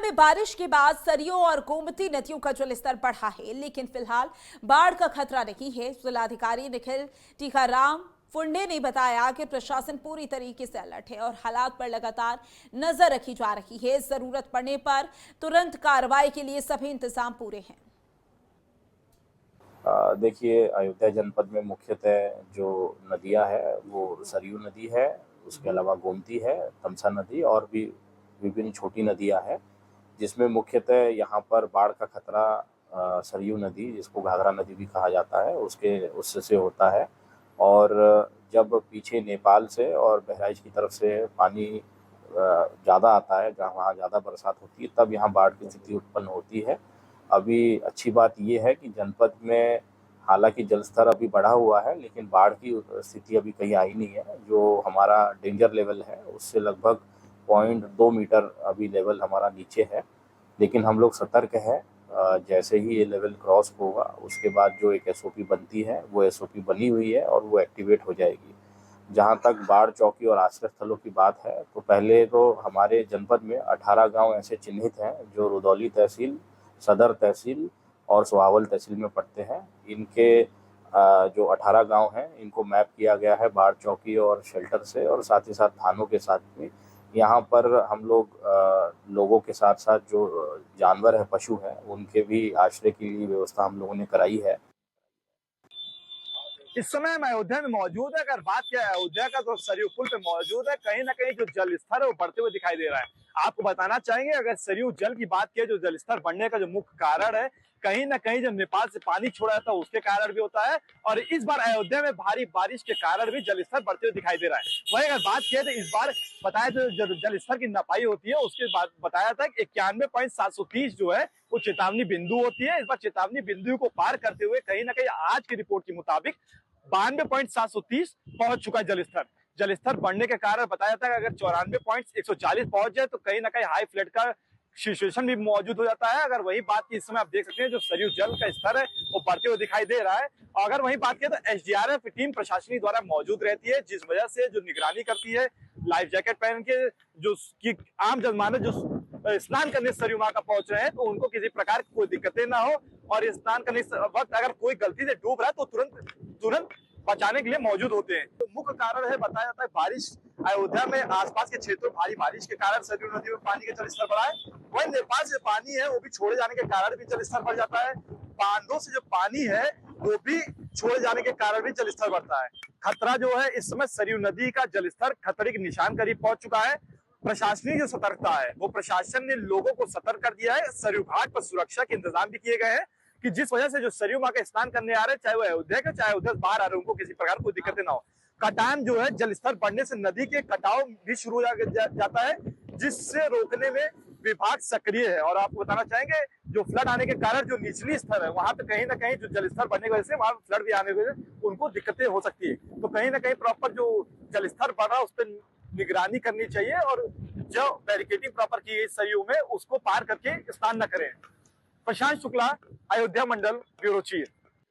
में बारिश के बाद सरयू और गोमती नदियों का जलस्तर बढ़ा है, लेकिन फिलहाल बाढ़ का खतरा नहीं है। जिलाधिकारी निखिल टीकाराम फुंडे ने बताया कि प्रशासन पूरी तरीके से अलर्ट है और हालात पर लगातार नजर रखी जा रही है। जरूरत पड़ने पर तुरंत कार्रवाई के लिए सभी इंतजाम पूरे हैं। देखिए, अयोध्या जनपद में मुख्यतः जो नदियां है वो सरयू नदी है, उसके अलावा गोमती है, तमसा नदी और भी विभिन्न छोटी नदियां हैं, जिसमें मुख्यतः यहाँ पर बाढ़ का खतरा सरयू नदी, जिसको घाघरा नदी भी कहा जाता है, उससे होता है। और जब पीछे नेपाल से और बहराइच की तरफ से पानी ज़्यादा आता है, जहाँ वहाँ ज़्यादा बरसात होती है, तब यहाँ बाढ़ की स्थिति उत्पन्न होती है। अभी अच्छी बात ये है कि जनपद में हालांकि जल स्तर अभी बढ़ा हुआ है, लेकिन बाढ़ की स्थिति अभी कहीं आई नहीं है। जो हमारा डेंजर लेवल है उससे लगभग 0.2 मीटर अभी लेवल हमारा नीचे है, लेकिन हम लोग सतर्क हैं। जैसे ही ये लेवल क्रॉस होगा उसके बाद जो एक एसओपी बनती है वो एसओपी बनी हुई है और वो एक्टिवेट हो जाएगी। जहाँ तक बाढ़ चौकी और आश्रय स्थलों की बात है, तो पहले तो हमारे जनपद में 18 गांव ऐसे चिन्हित हैं जो रुदौली तहसील, सदर तहसील और सोहावल तहसील में पड़ते हैं। इनके जो 18 गांव हैं इनको मैप किया गया है बाढ़ चौकी और शेल्टर से, और साथ ही साथ थानों के साथ में। यहाँ पर हम लोग लोगों के साथ साथ जो जानवर है, पशु हैं, उनके भी आश्रय की व्यवस्था हम लोगों ने कराई है। इस समय हम अयोध्या में मौजूद है। अगर बात किया अयोध्या का, तो सरयू पुल पे मौजूद है। कहीं ना कहीं जो जल स्तर है वो बढ़ते हुए दिखाई दे रहा है। आपको बताना चाहेंगे, अगर सरयू जल की बात की, जो जल स्तर बढ़ने का जो मुख्य कारण है, कहीं ना कहीं जो नेपाल से पानी छोड़ा जाता है उसके कारण भी होता है, और इस बार अयोध्या में भारी बारिश के कारण भी जल स्तर बढ़ते हुए दिखाई दे रहा है। वहीं अगर बात किया तो इस बार बताया जो जल स्तर की नपाई होती है उसके बाद बताया था कि 91.730 जो है वो चेतावनी बिंदु होती है। इस बार चेतावनी बिंदु को पार करते हुए कहीं ना कहीं आज की रिपोर्ट के मुताबिक 92.730 पहुंच चुका है जलस्तर। जलस्तर बढ़ने के कारण बताया था कि अगर 94.140 पहुंच जाए तो कहीं ना कहीं हाई फ्लड का सिचुएशन भी मौजूद हो जाता है। अगर वही बात की, इस समय आप देख सकते हैं जो सरयू जल का स्तर है वो बढ़ते हुए दिखाई दे रहा है। और अगर वही बात किया तो एसडीआरएफ टीम प्रशासनिक द्वारा मौजूद रहती है, जिस वजह से जो निगरानी करती है, लाइफ जैकेट पहन के जो आम जनमानस जो स्नान करने सरयू मां का पहुंच रहे हैं, तो उनको किसी प्रकार की कोई दिक्कतें ना हो, और स्नान करने वक्त अगर कोई गलती से डूब रहा है तो तुरंत बचाने के लिए मौजूद होते हैं। तो मुख्य कारण है, बताया जाता है, बारिश। अयोध्या में आसपास के क्षेत्रों में भारी बारिश के कारण सरयू नदी में पानी का जलस्तर बढ़ा है। वहीं नेपाल से पानी है वो भी छोड़े जाने के कारण भी जलस्तर बढ़ जाता है। बांधों से जो पानी है वो भी छोड़े जाने के कारण भी जलस्तर बढ़ता है। खतरा जो है, इस समय सरयू नदी का जलस्तर खतरे के निशान करीब पहुंच चुका है। प्रशासनिक जो सतर्कता है वो प्रशासन ने लोगों को सतर्क कर दिया है। सरयू घाट पर सुरक्षा के इंतजाम भी किए गए हैं, कि जिस वजह से जो सरयू मां का स्नान करने आ रहे हैं, चाहे वो अयोध्या के चाहे उधर बाहर आ रहे हैं, उनको किसी प्रकार कोई दिक्कतें ना हो। कटान जो है, जल स्तर बढ़ने से नदी के कटाव भी शुरू हो जाता है, जिससे रोकने में विभाग सक्रिय है। और आपको बताना चाहेंगे, जो फ्लड आने के कारण जो निचली स्तर है वहां पे कहीं ना कहीं जो जल स्तर बढ़ने की वजह से वहां फ्लड भी आने की वजह से उनको दिक्कतें हो सकती है। तो कहीं ना कहीं प्रॉपर जो जल स्तर बढ़ रहा है उस पर निगरानी करनी चाहिए, और जो बैरिकेडिंग प्रॉपर की गई सरयू में उसको पार करके स्नान न करें। प्रशांत शुक्ला, अयोध्या मंडल, ब्यूरो चीफ।